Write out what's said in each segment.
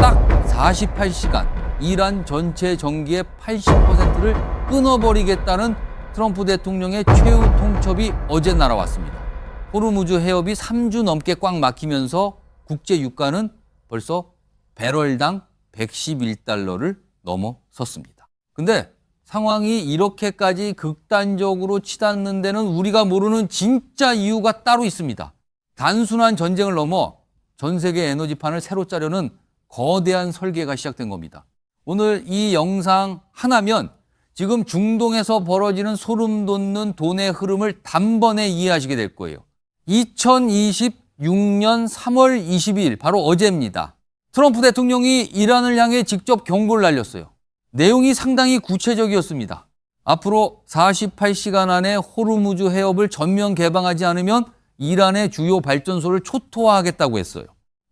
딱 48시간 이란 전체 전기의 80%를 끊어버리겠다는 트럼프 대통령의 최후 통첩이 어제 날아왔습니다. 호르무즈 해협이 3주 넘게 꽉 막히면서 국제 유가는 벌써 배럴당 111달러를 넘어섰습니다. 근데 상황이 이렇게까지 극단적으로 치닫는 데는 우리가 모르는 진짜 이유가 따로 있습니다. 단순한 전쟁을 넘어 전 세계 에너지판을 새로 짜려는 거대한 설계가 시작된 겁니다. 오늘 이 영상 하나면 지금 중동에서 벌어지는 소름 돋는 돈의 흐름을 단번에 이해하시게 될 거예요. 2026년 3월 22일 바로 어제입니다. 트럼프 대통령이 이란을 향해 직접 경고를 날렸어요. 내용이 상당히 구체적이었습니다. 앞으로 48시간 안에 호르무즈 해협을 전면 개방하지 않으면 이란의 주요 발전소를 초토화하겠다고 했어요.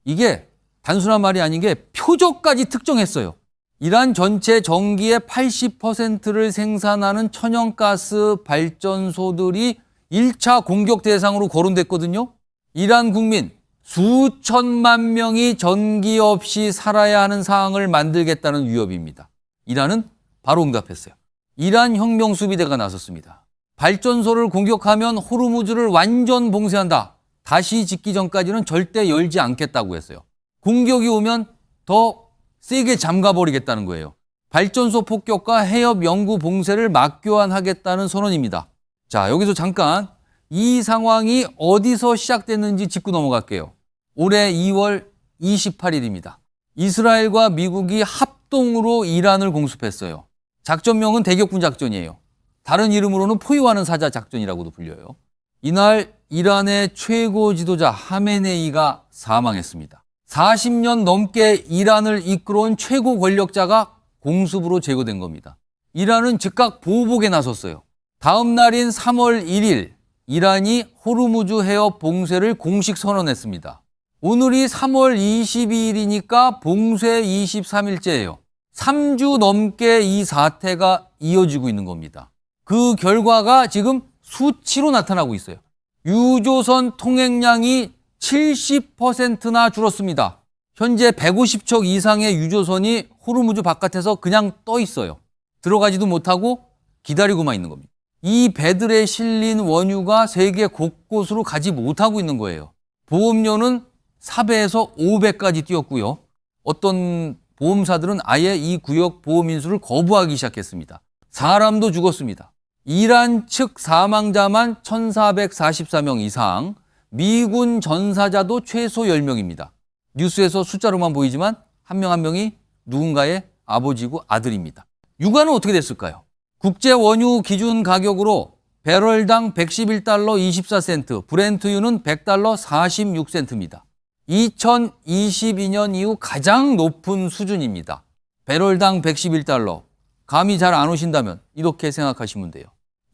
이게 단순한 말이 아닌 게 표적까지 특정했어요. 이란 전체 전기의 80%를 생산하는 천연가스 발전소들이 1차 공격 대상으로 거론됐거든요. 이란 국민 수천만 명이 전기 없이 살아야 하는 상황을 만들겠다는 위협입니다. 이란은 바로 응답했어요. 이란 혁명수비대가 나섰습니다. 발전소를 공격하면 호르무즈를 완전 봉쇄한다. 다시 짓기 전까지는 절대 열지 않겠다고 했어요. 공격이 오면 더 세게 잠가버리겠다는 거예요. 발전소 폭격과 해협 영구 봉쇄를 맞교환하겠다는 선언입니다. 자, 여기서 잠깐 이 상황이 어디서 시작됐는지 짚고 넘어갈게요. 올해 2월 28일입니다. 이스라엘과 미국이 합동으로 이란을 공습했어요. 작전명은 대격군 작전이에요. 다른 이름으로는 포위하는 사자 작전이라고도 불려요. 이날 이란의 최고 지도자 하메네이가 사망했습니다. 40년 넘게 이란을 이끌어온 최고 권력자가 공습으로 제거된 겁니다. 이란은 즉각 보복에 나섰어요. 다음 날인 3월 1일 이란이 호르무즈 해협 봉쇄를 공식 선언했습니다. 오늘이 3월 22일이니까 봉쇄 23일째예요. 3주 넘게 이 사태가 이어지고 있는 겁니다. 그 결과가 지금 수치로 나타나고 있어요. 유조선 통행량이 70%나 줄었습니다. 현재 150척 이상의 유조선이 호르무즈 바깥에서 그냥 떠 있어요. 들어가지도 못하고 기다리고만 있는 겁니다. 이 배들에 실린 원유가 세계 곳곳으로 가지 못하고 있는 거예요. 보험료는 4배에서 5배까지 뛰었고요. 어떤 보험사들은 아예 이 구역 보험 인수를 거부하기 시작했습니다. 사람도 죽었습니다. 이란 측 사망자만 1,444명 이상, 미군 전사자도 최소 10명입니다. 뉴스에서 숫자로만 보이지만 한 명 한 명이 누군가의 아버지고 아들입니다. 유가는 어떻게 됐을까요? 국제 원유 기준 가격으로 배럴당 111달러 24센트, 브렌트유는 100달러 46센트입니다. 2022년 이후 가장 높은 수준입니다. 배럴당 111달러. 감이 잘 안 오신다면 이렇게 생각하시면 돼요.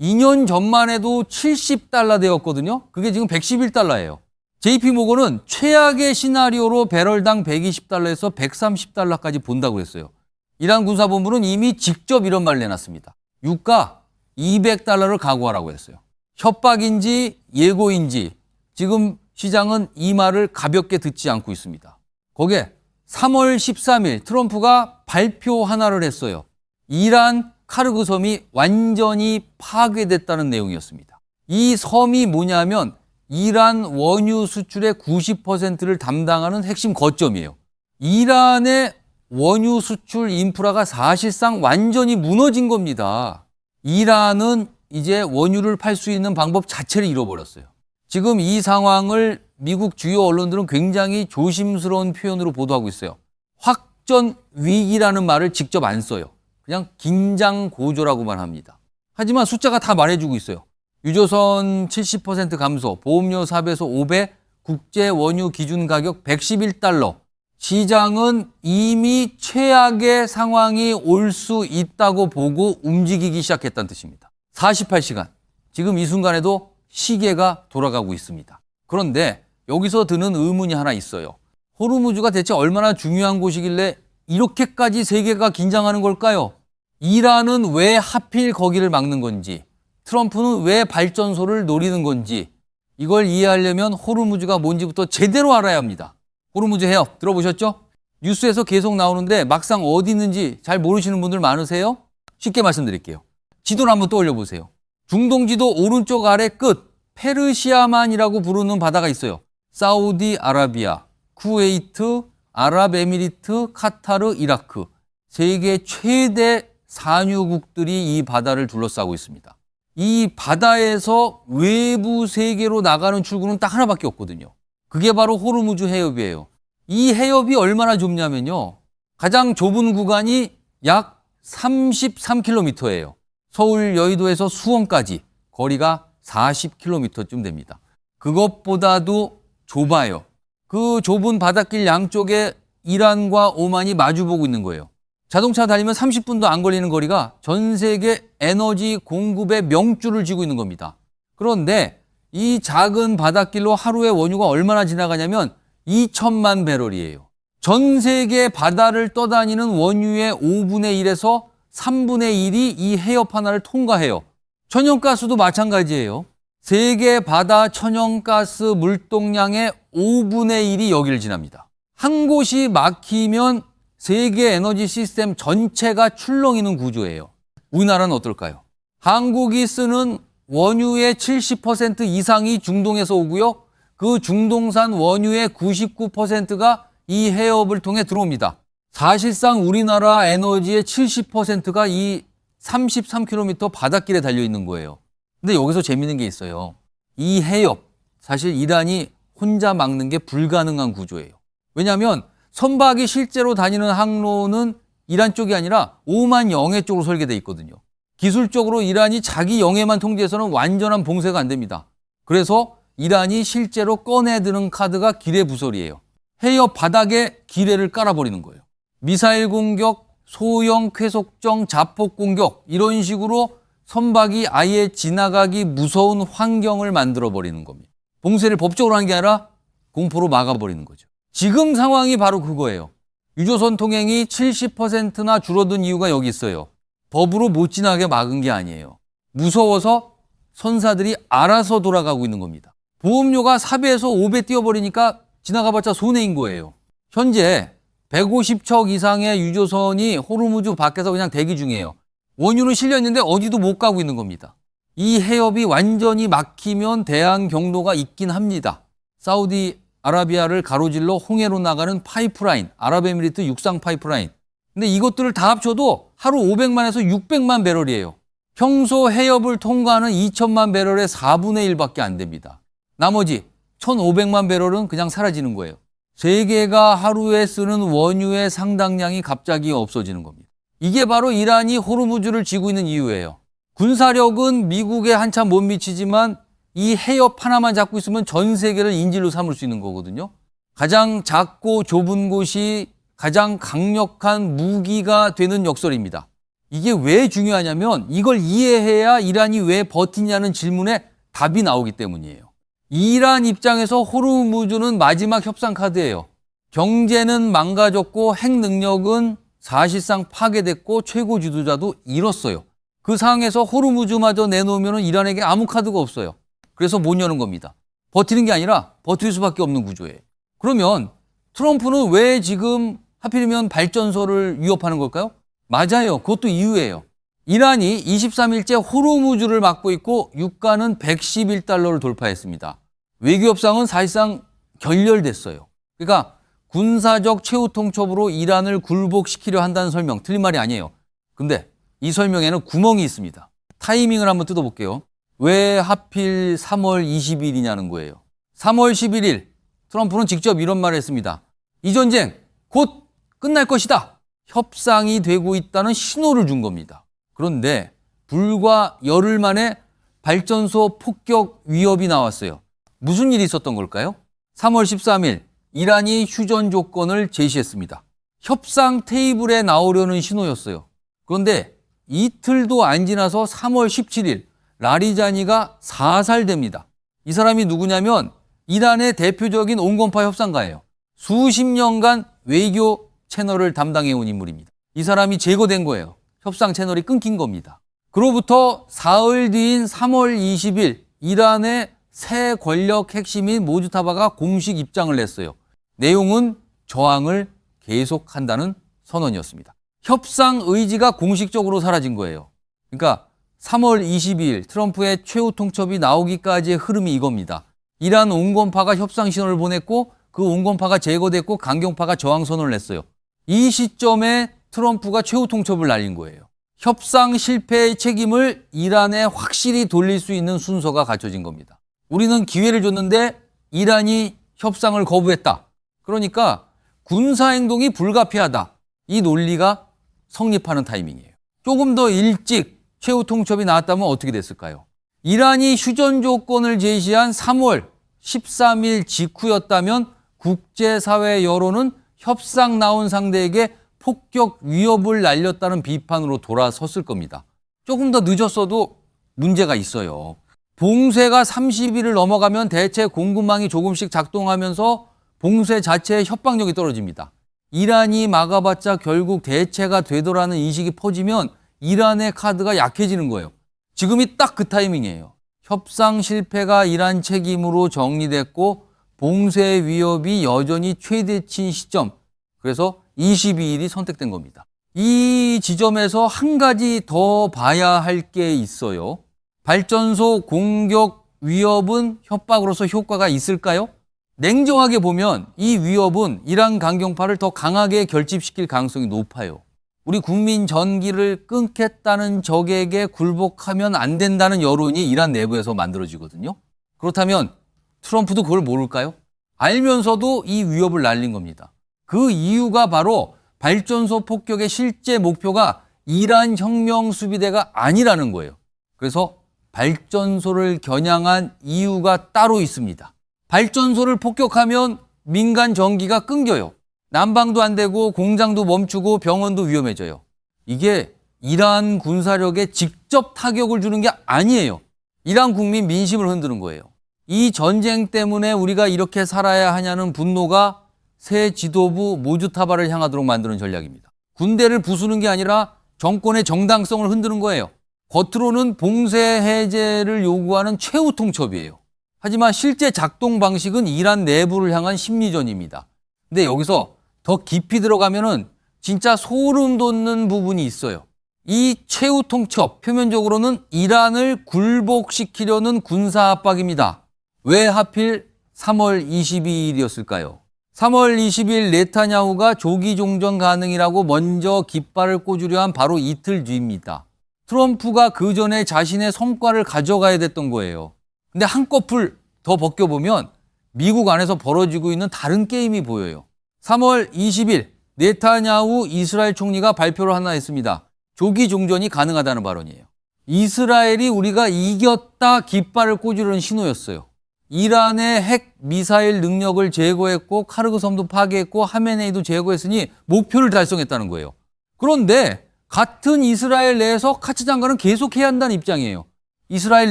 2년 전만 해도 70달러 되었거든요. 그게 지금 111달러예요. JP모건은 최악의 시나리오로 배럴당 120달러에서 130달러까지 본다고 했어요. 이란 군사본부는 이미 직접 이런 말을 내놨습니다. 유가 200달러를 각오하라고 했어요. 협박인지 예고인지 지금 시장은 이 말을 가볍게 듣지 않고 있습니다. 거기에 3월 13일 트럼프가 발표 하나를 했어요. 이란 카르그 섬이 완전히 파괴됐다는 내용이었습니다. 이 섬이 뭐냐면 이란 원유 수출의 90%를 담당하는 핵심 거점이에요. 이란의 원유 수출 인프라가 사실상 완전히 무너진 겁니다. 이란은 이제 원유를 팔 수 있는 방법 자체를 잃어버렸어요. 지금 이 상황을 미국 주요 언론들은 굉장히 조심스러운 표현으로 보도하고 있어요. 확전 위기라는 말을 직접 안 써요. 그냥 긴장 고조라고만 합니다. 하지만 숫자가 다 말해주고 있어요. 유조선 70% 감소, 보험료 4배에서 5배, 국제 원유 기준 가격 111달러. 시장은 이미 최악의 상황이 올 수 있다고 보고 움직이기 시작했다는 뜻입니다. 48시간. 지금 이 순간에도 시계가 돌아가고 있습니다. 그런데 여기서 드는 의문이 하나 있어요. 호르무즈가 대체 얼마나 중요한 곳이길래 이렇게까지 세계가 긴장하는 걸까요? 이란은 왜 하필 거기를 막는 건지, 트럼프는 왜 발전소를 노리는 건지, 이걸 이해하려면 호르무즈가 뭔지부터 제대로 알아야 합니다. 호르무즈 해협 들어보셨죠? 뉴스에서 계속 나오는데 막상 어디 있는지 잘 모르시는 분들 많으세요? 쉽게 말씀드릴게요. 지도를 한번 떠올려 보세요. 중동 지도 오른쪽 아래 끝 페르시아만이라고 부르는 바다가 있어요. 사우디아라비아, 쿠웨이트, 아랍에미리트, 카타르, 이라크. 세계 최대 산유국들이 이 바다를 둘러싸고 있습니다. 이 바다에서 외부 세계로 나가는 출구는 딱 하나밖에 없거든요. 그게 바로 호르무즈 해협이에요. 이 해협이 얼마나 좁냐면요. 가장 좁은 구간이 약 33km예요. 서울 여의도에서 수원까지 거리가 40km쯤 됩니다. 그것보다도 좁아요. 그 좁은 바닷길 양쪽에 이란과 오만이 마주보고 있는 거예요. 자동차 달리면 30분도 안 걸리는 거리가 전 세계 에너지 공급의 명줄을 쥐고 있는 겁니다. 그런데 이 작은 바닷길로 하루에 원유가 얼마나 지나가냐면 2천만 배럴이에요. 전 세계 바다를 떠다니는 원유의 5분의 1에서 3분의 1이 이 해협 하나를 통과해요. 천연가스도 마찬가지예요. 세계 바다 천연가스 물동량의 5분의 1이 여기를 지납니다. 한 곳이 막히면 세계 에너지 시스템 전체가 출렁이는 구조예요. 우리나라는 어떨까요? 한국이 쓰는 원유의 70% 이상이 중동에서 오고요. 그 중동산 원유의 99%가 이 해협을 통해 들어옵니다. 사실상 우리나라 에너지의 70%가 이 33km 바닷길에 달려 있는 거예요. 근데 여기서 재밌는 게 있어요. 이 해협, 사실 이란이 혼자 막는 게 불가능한 구조예요. 왜냐하면 선박이 실제로 다니는 항로는 이란 쪽이 아니라 오만 영해 쪽으로 설계되어 있거든요. 기술적으로 이란이 자기 영해만 통제해서는 완전한 봉쇄가 안 됩니다. 그래서 이란이 실제로 꺼내드는 카드가 기뢰부설이에요. 해협 바닥에 기뢰를 깔아버리는 거예요. 미사일 공격, 소형 쾌속정, 자폭 공격 이런 식으로 선박이 아예 지나가기 무서운 환경을 만들어버리는 겁니다. 봉쇄를 법적으로 하는 게 아니라 공포로 막아버리는 거죠. 지금 상황이 바로 그거예요. 유조선 통행이 70%나 줄어든 이유가 여기 있어요. 법으로 못 지나게 막은 게 아니에요. 무서워서 선사들이 알아서 돌아가고 있는 겁니다. 보험료가 4배에서 5배 뛰어버리니까 지나가봤자 손해인 거예요. 현재 150척 이상의 유조선이 호르무즈 밖에서 그냥 대기 중이에요. 원유는 실려있는데 어디도 못 가고 있는 겁니다. 이 해협이 완전히 막히면 대한 경로가 있긴 합니다. 사우디아라비아를 가로질러 홍해로 나가는 파이프라인, 아랍에미리트 육상 파이프라인. 근데 이것들을 다 합쳐도 하루 500만에서 600만 배럴이에요. 평소 해협을 통과하는 2천만 배럴의 4분의 1밖에 안 됩니다. 나머지 1,500만 배럴은 그냥 사라지는 거예요. 세계가 하루에 쓰는 원유의 상당량이 갑자기 없어지는 겁니다. 이게 바로 이란이 호르무즈를 쥐고 있는 이유예요. 군사력은 미국에 한참 못 미치지만 이 해협 하나만 잡고 있으면 전 세계를 인질로 삼을 수 있는 거거든요. 가장 작고 좁은 곳이 가장 강력한 무기가 되는 역설입니다. 이게 왜 중요하냐면 이걸 이해해야 이란이 왜 버티냐는 질문에 답이 나오기 때문이에요. 이란 입장에서 호르무즈는 마지막 협상 카드예요. 경제는 망가졌고 핵 능력은 사실상 파괴됐고 최고 지도자도 잃었어요. 그 상황에서 호르무즈마저 내놓으면 이란에게 아무 카드가 없어요. 그래서 못 여는 겁니다. 버티는 게 아니라 버틸 수밖에 없는 구조예요. 그러면 트럼프는 왜 지금 하필이면 발전소를 위협하는 걸까요? 맞아요. 그것도 이유예요. 이란이 23일째 호르무즈를 막고 있고 유가는 111달러를 돌파했습니다. 외교협상은 사실상 결렬됐어요. 그러니까 군사적 최후 통첩으로 이란을 굴복시키려 한다는 설명, 틀린 말이 아니에요. 근데 이 설명에는 구멍이 있습니다. 타이밍을 한번 뜯어볼게요. 왜 하필 3월 20일이냐는 거예요. 3월 11일 트럼프는 직접 이런 말을 했습니다. 이 전쟁 곧 끝날 것이다. 협상이 되고 있다는 신호를 준 겁니다. 그런데 불과 열흘 만에 발전소 폭격 위협이 나왔어요. 무슨 일이 있었던 걸까요? 3월 13일 이란이 휴전 조건을 제시했습니다. 협상 테이블에 나오려는 신호였어요. 그런데 이틀도 안 지나서 3월 17일 라리자니가 사살됩니다. 이 사람이 누구냐면 이란의 대표적인 온건파 협상가예요. 수십 년간 외교 채널을 담당해온 인물입니다. 이 사람이 제거된 거예요. 협상 채널이 끊긴 겁니다. 그로부터 사흘 뒤인 3월 20일 이란의 새 권력 핵심인 모주타바가 공식 입장을 냈어요. 내용은 저항을 계속한다는 선언이었습니다. 협상 의지가 공식적으로 사라진 거예요. 그러니까 3월 22일 트럼프의 최후 통첩이 나오기까지의 흐름이 이겁니다. 이란 온건파가 협상 신호를 보냈고 그 온건파가 제거됐고 강경파가 저항 선언을 냈어요. 이 시점에 트럼프가 최후 통첩을 날린 거예요. 협상 실패의 책임을 이란에 확실히 돌릴 수 있는 순서가 갖춰진 겁니다. 우리는 기회를 줬는데 이란이 협상을 거부했다. 그러니까 군사행동이 불가피하다. 이 논리가 성립하는 타이밍이에요. 조금 더 일찍 최후 통첩이 나왔다면 어떻게 됐을까요? 이란이 휴전 조건을 제시한 3월 13일 직후였다면 국제사회 여론은 협상 나온 상대에게 폭격 위협을 날렸다는 비판으로 돌아섰을 겁니다. 조금 더 늦었어도 문제가 있어요. 봉쇄가 30일을 넘어가면 대체 공급망이 조금씩 작동하면서 봉쇄 자체의 협박력이 떨어집니다. 이란이 막아봤자 결국 대체가 되더라는 인식이 퍼지면 이란의 카드가 약해지는 거예요. 지금이 딱 그 타이밍이에요. 협상 실패가 이란 책임으로 정리됐고 봉쇄 위협이 여전히 최대치인 시점. 그래서 22일이 선택된 겁니다. 이 지점에서 한 가지 더 봐야 할 게 있어요. 발전소 공격 위협은 협박으로서 효과가 있을까요? 냉정하게 보면 이 위협은 이란 강경파를 더 강하게 결집시킬 가능성이 높아요. 우리 국민 전기를 끊겠다는 적에게 굴복하면 안 된다는 여론이 이란 내부에서 만들어지거든요. 그렇다면 트럼프도 그걸 모를까요? 알면서도 이 위협을 날린 겁니다. 그 이유가 바로 발전소 폭격의 실제 목표가 이란 혁명 수비대가 아니라는 거예요. 그래서 발전소를 겨냥한 이유가 따로 있습니다. 발전소를 폭격하면 민간 전기가 끊겨요. 난방도 안 되고 공장도 멈추고 병원도 위험해져요. 이게 이란 군사력에 직접 타격을 주는 게 아니에요. 이란 국민 민심을 흔드는 거예요. 이 전쟁 때문에 우리가 이렇게 살아야 하냐는 분노가 새 지도부 모주타바를 향하도록 만드는 전략입니다. 군대를 부수는 게 아니라 정권의 정당성을 흔드는 거예요. 겉으로는 봉쇄 해제를 요구하는 최후 통첩이에요. 하지만 실제 작동 방식은 이란 내부를 향한 심리전입니다. 근데 여기서 더 깊이 들어가면은 진짜 소름 돋는 부분이 있어요. 이 최후 통첩, 표면적으로는 이란을 굴복시키려는 군사 압박입니다. 왜 하필 3월 22일이었을까요? 3월 20일 네타냐후가 조기 종전 가능이라고 먼저 깃발을 꽂으려 한 바로 이틀 뒤입니다. 트럼프가 그 전에 자신의 성과를 가져가야 됐던 거예요. 근데 한꺼풀 더 벗겨보면 미국 안에서 벌어지고 있는 다른 게임이 보여요. 3월 20일 네타냐후 이스라엘 총리가 발표를 하나 했습니다. 조기 종전이 가능하다는 발언이에요. 이스라엘이 우리가 이겼다 깃발을 꽂으려는 신호였어요. 이란의 핵 미사일 능력을 제거했고 카르그 섬도 파괴했고 하메네이도 제거했으니 목표를 달성했다는 거예요. 그런데 같은 이스라엘 내에서 카츠 장관은 계속해야 한다는 입장이에요. 이스라엘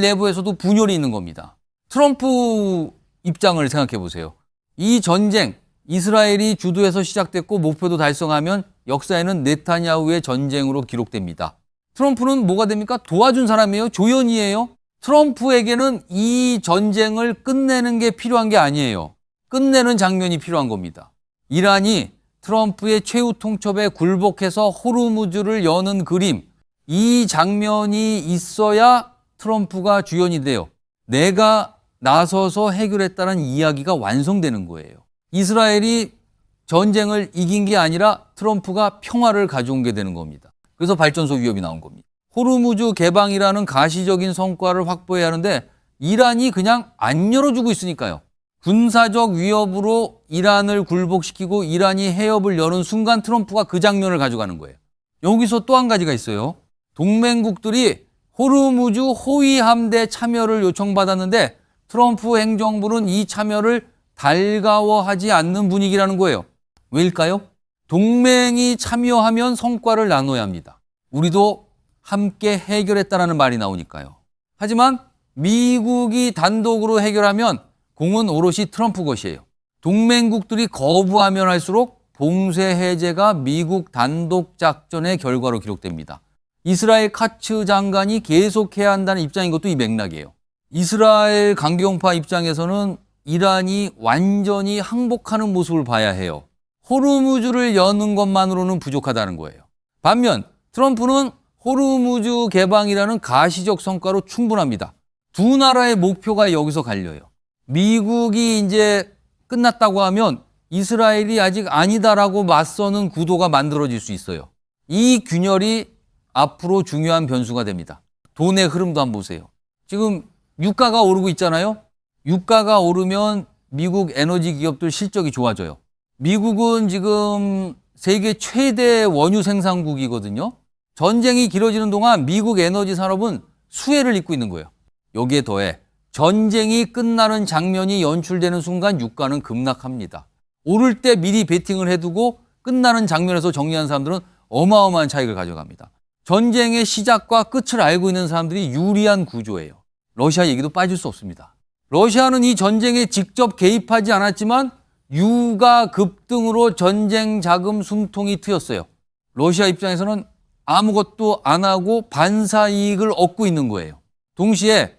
내부에서도 분열이 있는 겁니다. 트럼프 입장을 생각해 보세요. 이 전쟁 이스라엘이 주도해서 시작됐고 목표도 달성하면 역사에는 네타냐후의 전쟁으로 기록됩니다. 트럼프는 뭐가 됩니까? 도와준 사람이에요? 조연이에요? 트럼프에게는 이 전쟁을 끝내는 게 필요한 게 아니에요. 끝내는 장면이 필요한 겁니다. 이란이 트럼프의 최후 통첩에 굴복해서 호르무즈를 여는 그림, 이 장면이 있어야 트럼프가 주연이 돼요. 내가 나서서 해결했다는 이야기가 완성되는 거예요. 이스라엘이 전쟁을 이긴 게 아니라 트럼프가 평화를 가져온 게 되는 겁니다. 그래서 발전소 위협이 나온 겁니다. 호르무즈 개방이라는 가시적인 성과를 확보해야 하는데 이란이 그냥 안 열어주고 있으니까요. 군사적 위협으로 이란을 굴복시키고 이란이 해협을 여는 순간 트럼프가 그 장면을 가져가는 거예요. 여기서 또 한 가지가 있어요. 동맹국들이 호르무즈 호위 함대 참여를 요청받았는데 트럼프 행정부는 이 참여를 달가워하지 않는 분위기라는 거예요. 왜일까요? 동맹이 참여하면 성과를 나눠야 합니다. 우리도 함께 해결했다는 말이 나오니까요. 하지만 미국이 단독으로 해결하면 공은 오롯이 트럼프 것이에요. 동맹국들이 거부하면 할수록 봉쇄 해제가 미국 단독 작전의 결과로 기록됩니다. 이스라엘 카츠 장관이 계속해야 한다는 입장인 것도 이 맥락이에요. 이스라엘 강경파 입장에서는 이란이 완전히 항복하는 모습을 봐야 해요. 호르무즈를 여는 것만으로는 부족하다는 거예요. 반면 트럼프는 호르무즈 개방이라는 가시적 성과로 충분합니다. 두 나라의 목표가 여기서 갈려요. 미국이 이제 끝났다고 하면 이스라엘이 아직 아니다라고 맞서는 구도가 만들어질 수 있어요. 이 균열이 앞으로 중요한 변수가 됩니다. 돈의 흐름도 한번 보세요. 지금 유가가 오르고 있잖아요. 유가가 오르면 미국 에너지 기업들 실적이 좋아져요. 미국은 지금 세계 최대 원유 생산국이거든요. 전쟁이 길어지는 동안 미국 에너지 산업은 수혜를 입고 있는 거예요. 여기에 더해 전쟁이 끝나는 장면이 연출되는 순간 유가는 급락합니다. 오를 때 미리 베팅을 해두고 끝나는 장면에서 정리한 사람들은 어마어마한 차익을 가져갑니다. 전쟁의 시작과 끝을 알고 있는 사람들이 유리한 구조예요. 러시아 얘기도 빠질 수 없습니다. 러시아는 이 전쟁에 직접 개입하지 않았지만 유가 급등으로 전쟁 자금 숨통이 트였어요. 러시아 입장에서는 아무것도 안 하고 반사 이익을 얻고 있는 거예요. 동시에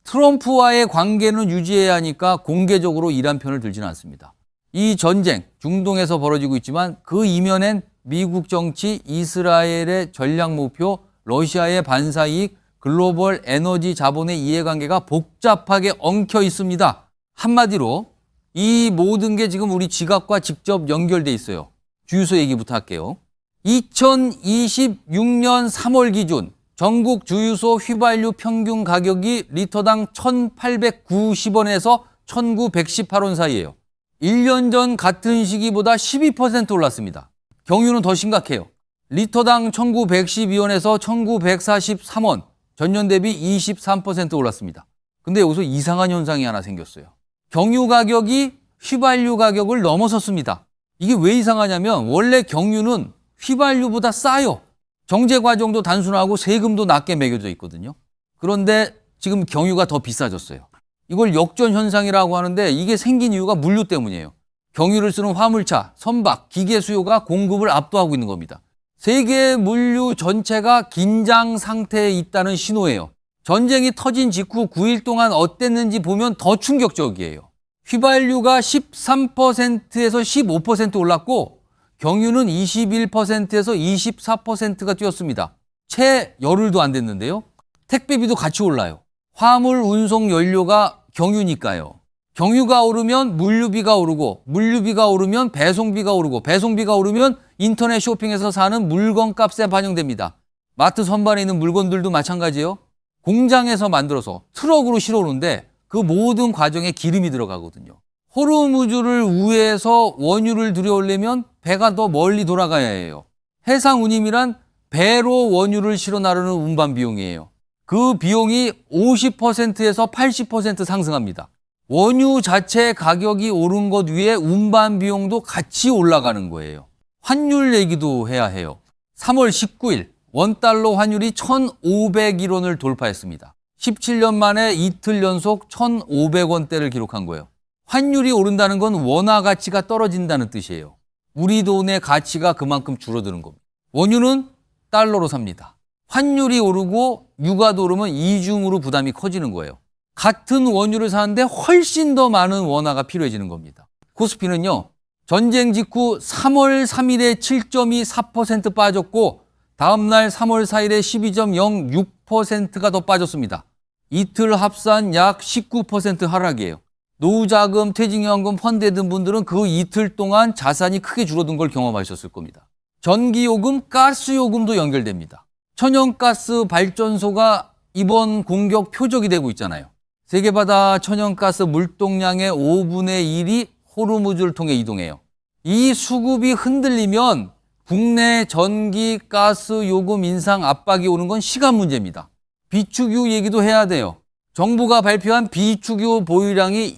트럼프와의 관계는 유지해야 하니까 공개적으로 이란 편을 들지는 않습니다. 이 전쟁, 중동에서 벌어지고 있지만 그 이면엔 미국 정치, 이스라엘의 전략 목표, 러시아의 반사 이익, 글로벌 에너지 자본의 이해관계가 복잡하게 엉켜 있습니다. 한마디로 이 모든 게 지금 우리 지갑과 직접 연결돼 있어요. 주유소 얘기부터 할게요. 2026년 3월 기준 전국 주유소 휘발유 평균 가격이 리터당 1,890원에서 1,918원 사이예요. 1년 전 같은 시기보다 12% 올랐습니다. 경유는 더 심각해요. 리터당 1,912원에서 1,943원, 전년 대비 23% 올랐습니다. 근데 여기서 이상한 현상이 하나 생겼어요. 경유 가격이 휘발유 가격을 넘어섰습니다. 이게 왜 이상하냐면 원래 경유는 휘발유보다 싸요. 정제 과정도 단순하고 세금도 낮게 매겨져 있거든요. 그런데 지금 경유가 더 비싸졌어요. 이걸 역전 현상이라고 하는데 이게 생긴 이유가 물류 때문이에요. 경유를 쓰는 화물차, 선박, 기계 수요가 공급을 압도하고 있는 겁니다. 세계 물류 전체가 긴장 상태에 있다는 신호예요. 전쟁이 터진 직후 9일 동안 어땠는지 보면 더 충격적이에요. 휘발유가 13%에서 15% 올랐고 경유는 21%에서 24%가 뛰었습니다. 채 열흘도 안 됐는데요. 택배비도 같이 올라요. 화물 운송 연료가 경유니까요. 경유가 오르면 물류비가 오르고 물류비가 오르면 배송비가 오르고 배송비가 오르면 인터넷 쇼핑에서 사는 물건값에 반영됩니다. 마트 선반에 있는 물건들도 마찬가지예요. 공장에서 만들어서 트럭으로 실어오는데 그 모든 과정에 기름이 들어가거든요. 호르무즈를 우회해서 원유를 들여오려면 배가 더 멀리 돌아가야 해요. 해상 운임이란 배로 원유를 실어 나르는 운반 비용이에요. 그 비용이 50%에서 80% 상승합니다. 원유 자체 가격이 오른 것 위에 운반 비용도 같이 올라가는 거예요. 환율 얘기도 해야 해요. 3월 19일 원달러 환율이 1,501원을 돌파했습니다. 17년 만에 이틀 연속 1,500원대를 기록한 거예요. 환율이 오른다는 건 원화 가치가 떨어진다는 뜻이에요. 우리 돈의 가치가 그만큼 줄어드는 겁니다. 원유는 달러로 삽니다. 환율이 오르고 유가도 오르면 이중으로 부담이 커지는 거예요. 같은 원유를 사는데 훨씬 더 많은 원화가 필요해지는 겁니다. 코스피는요, 전쟁 직후 3월 3일에 7.24% 빠졌고 다음날 3월 4일에 12.06%가 더 빠졌습니다. 이틀 합산 약 19% 하락이에요. 노후자금, 퇴직연금, 펀드에 든 분들은 그 이틀 동안 자산이 크게 줄어든 걸 경험하셨을 겁니다. 전기요금, 가스요금도 연결됩니다. 천연가스 발전소가 이번 공격 표적이 되고 있잖아요. 세계바다 천연가스 물동량의 5분의 1이 호르무즈를 통해 이동해요. 이 수급이 흔들리면 국내 전기, 가스 요금 인상 압박이 오는 건 시간 문제입니다. 비축유 얘기도 해야 돼요. 정부가 발표한 비축유 보유량이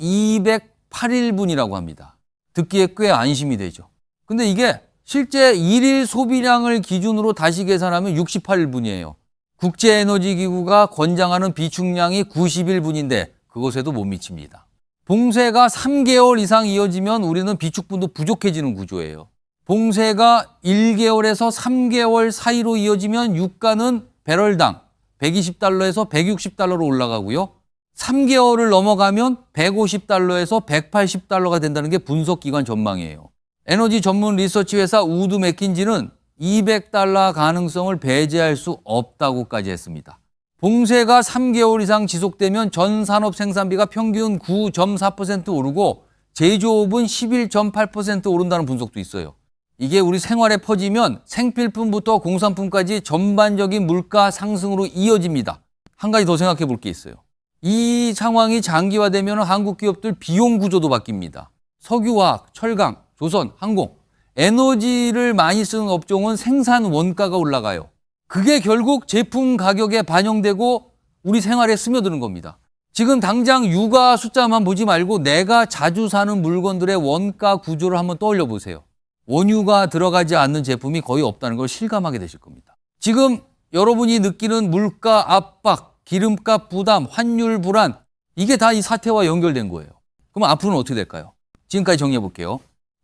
208일분이라고 합니다. 듣기에 꽤 안심이 되죠. 근데 이게 실제 1일 소비량을 기준으로 다시 계산하면 68일분이에요. 국제에너지기구가 권장하는 비축량이 90일분인데 그것에도 못 미칩니다. 봉쇄가 3개월 이상 이어지면 우리는 비축분도 부족해지는 구조예요. 봉쇄가 1개월에서 3개월 사이로 이어지면 유가는 배럴당 120달러에서 160달러로 올라가고요. 3개월을 넘어가면 150달러에서 180달러가 된다는 게 분석기관 전망이에요. 에너지 전문 리서치 회사 우드 맥킨지는 200달러 가능성을 배제할 수 없다고까지 했습니다. 봉쇄가 3개월 이상 지속되면 전 산업 생산비가 평균 9.4% 오르고 제조업은 11.8% 오른다는 분석도 있어요. 이게 우리 생활에 퍼지면 생필품부터 공산품까지 전반적인 물가 상승으로 이어집니다. 한 가지 더 생각해 볼 게 있어요. 이 상황이 장기화되면 한국 기업들 비용 구조도 바뀝니다. 석유화학, 철강, 조선, 항공, 에너지를 많이 쓰는 업종은 생산 원가가 올라가요. 그게 결국 제품 가격에 반영되고 우리 생활에 스며드는 겁니다. 지금 당장 유가 숫자만 보지 말고 내가 자주 사는 물건들의 원가 구조를 한번 떠올려 보세요. 원유가 들어가지 않는 제품이 거의 없다는 걸 실감하게 되실 겁니다. 지금 여러분이 느끼는 물가 압박, 기름값 부담, 환율 불안, 이게 다 이 사태와 연결된 거예요. 그럼 앞으로는 어떻게 될까요? 지금까지 정리해 볼게요.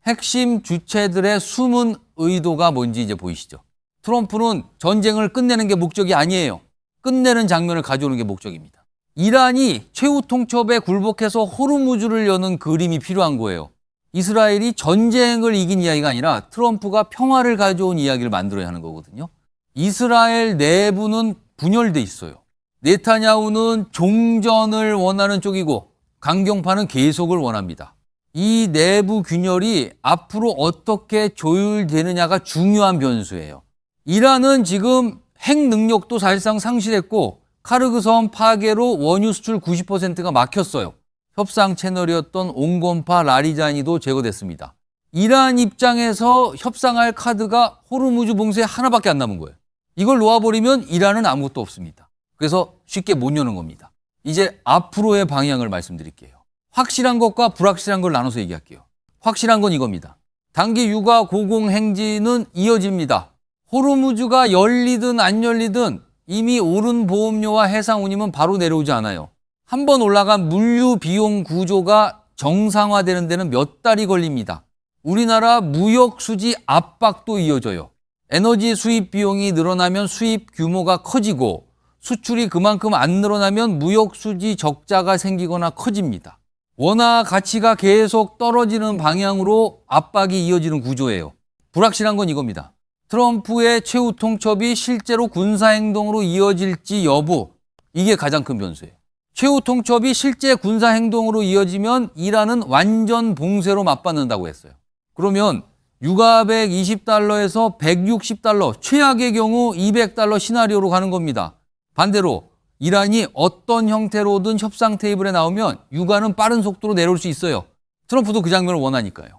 핵심 주체들의 숨은 의도가 뭔지 이제 보이시죠? 트럼프는 전쟁을 끝내는 게 목적이 아니에요. 끝내는 장면을 가져오는 게 목적입니다. 이란이 최후 통첩에 굴복해서 호르무즈를 여는 그림이 필요한 거예요. 이스라엘이 전쟁을 이긴 이야기가 아니라 트럼프가 평화를 가져온 이야기를 만들어야 하는 거거든요. 이스라엘 내부는 분열돼 있어요. 네타냐후는 종전을 원하는 쪽이고 강경파는 계속을 원합니다. 이 내부 균열이 앞으로 어떻게 조율되느냐가 중요한 변수예요. 이란은 지금 핵 능력도 사실상 상실했고 카르그섬 파괴로 원유 수출 90%가 막혔어요. 협상 채널이었던 온건파 라리자니도 제거됐습니다. 이란 입장에서 협상할 카드가 호르무즈 봉쇄 하나밖에 안 남은 거예요. 이걸 놓아버리면 이란은 아무것도 없습니다. 그래서 쉽게 못 여는 겁니다. 이제 앞으로의 방향을 말씀드릴게요. 확실한 것과 불확실한 걸 나눠서 얘기할게요. 확실한 건 이겁니다. 단기 유가 고공행진은 이어집니다. 호르무즈가 열리든 안 열리든 이미 오른 보험료와 해상 운임은 바로 내려오지 않아요. 한번 올라간 물류 비용 구조가 정상화되는 데는 몇 달이 걸립니다. 우리나라 무역 수지 압박도 이어져요. 에너지 수입 비용이 늘어나면 수입 규모가 커지고 수출이 그만큼 안 늘어나면 무역 수지 적자가 생기거나 커집니다. 원화 가치가 계속 떨어지는 방향으로 압박이 이어지는 구조예요. 불확실한 건 이겁니다. 트럼프의 최후 통첩이 실제로 군사행동으로 이어질지 여부, 이게 가장 큰 변수예요. 최후 통첩이 실제 군사행동으로 이어지면 이란은 완전 봉쇄로 맞받는다고 했어요. 그러면 유가 120달러에서 160달러, 최악의 경우 200달러 시나리오로 가는 겁니다. 반대로 이란이 어떤 형태로든 협상 테이블에 나오면 유가는 빠른 속도로 내려올 수 있어요. 트럼프도 그 장면을 원하니까요.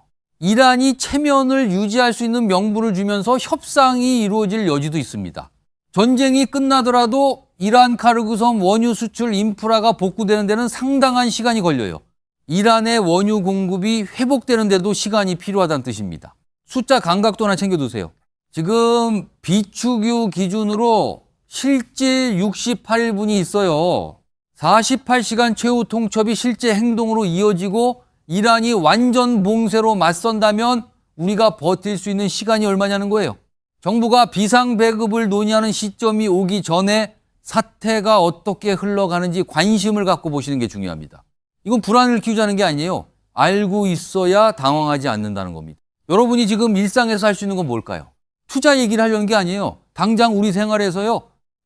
이란이 체면을 유지할 수 있는 명분을 주면서 협상이 이루어질 여지도 있습니다. 전쟁이 끝나더라도 이란 카르그섬 원유 수출 인프라가 복구되는 데는 상당한 시간이 걸려요. 이란의 원유 공급이 회복되는 데도 시간이 필요하다는 뜻입니다. 숫자 감각도 하나 챙겨두세요. 지금 비축유 기준으로 실질 68분이 있어요. 48시간 최후 통첩이 실제 행동으로 이어지고 이란이 완전 봉쇄로 맞선다면 우리가 버틸 수 있는 시간이 얼마냐는 거예요. 정부가 비상배급을 논의하는 시점이 오기 전에 사태가 어떻게 흘러가는지 관심을 갖고 보시는 게 중요합니다. 이건 불안을 키우자는 게 아니에요. 알고 있어야 당황하지 않는다는 겁니다. 여러분이 지금 일상에서 할 수 있는 건 뭘까요? 투자 얘기를 하려는 게 아니에요. 당장 우리 생활에서요.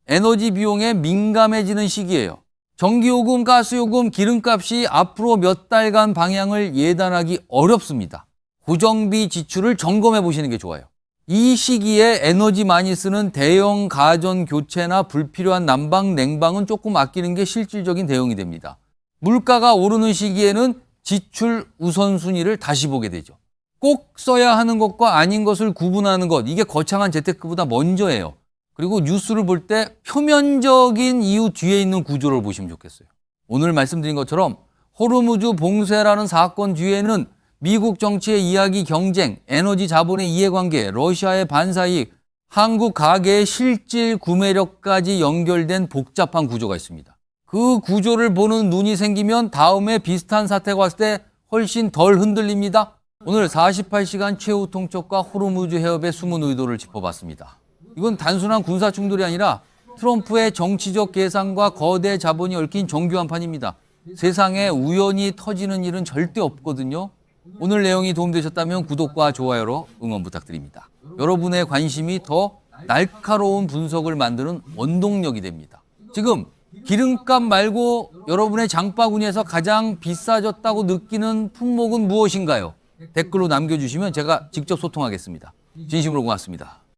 에너지 비용에 민감해지는 시기예요. 전기요금, 가스요금, 기름값이 앞으로 몇 달간 방향을 예단하기 어렵습니다. 고정비 지출을 점검해 보시는 게 좋아요. 이 시기에 에너지 많이 쓰는 대형 가전 교체나 불필요한 난방, 냉방은 조금 아끼는 게 실질적인 대응이 됩니다. 물가가 오르는 시기에는 지출 우선순위를 다시 보게 되죠. 꼭 써야 하는 것과 아닌 것을 구분하는 것, 이게 거창한 재테크보다 먼저예요. 그리고 뉴스를 볼 때 표면적인 이유 뒤에 있는 구조를 보시면 좋겠어요. 오늘 말씀드린 것처럼 호르무즈 봉쇄라는 사건 뒤에는 미국 정치의 이야기, 경쟁, 에너지 자본의 이해관계, 러시아의 반사이익, 한국 가계의 실질 구매력까지 연결된 복잡한 구조가 있습니다. 그 구조를 보는 눈이 생기면 다음에 비슷한 사태가 왔을 때 훨씬 덜 흔들립니다. 오늘 48시간 최후 통첩과 호르무즈 해협의 숨은 의도를 짚어봤습니다. 이건 단순한 군사 충돌이 아니라 트럼프의 정치적 계산과 거대 자본이 얽힌 정교한 판입니다. 세상에 우연히 터지는 일은 절대 없거든요. 오늘 내용이 도움되셨다면 구독과 좋아요로 응원 부탁드립니다. 여러분의 관심이 더 날카로운 분석을 만드는 원동력이 됩니다. 지금 기름값 말고 여러분의 장바구니에서 가장 비싸졌다고 느끼는 품목은 무엇인가요? 댓글로 남겨주시면 제가 직접 소통하겠습니다. 진심으로 고맙습니다.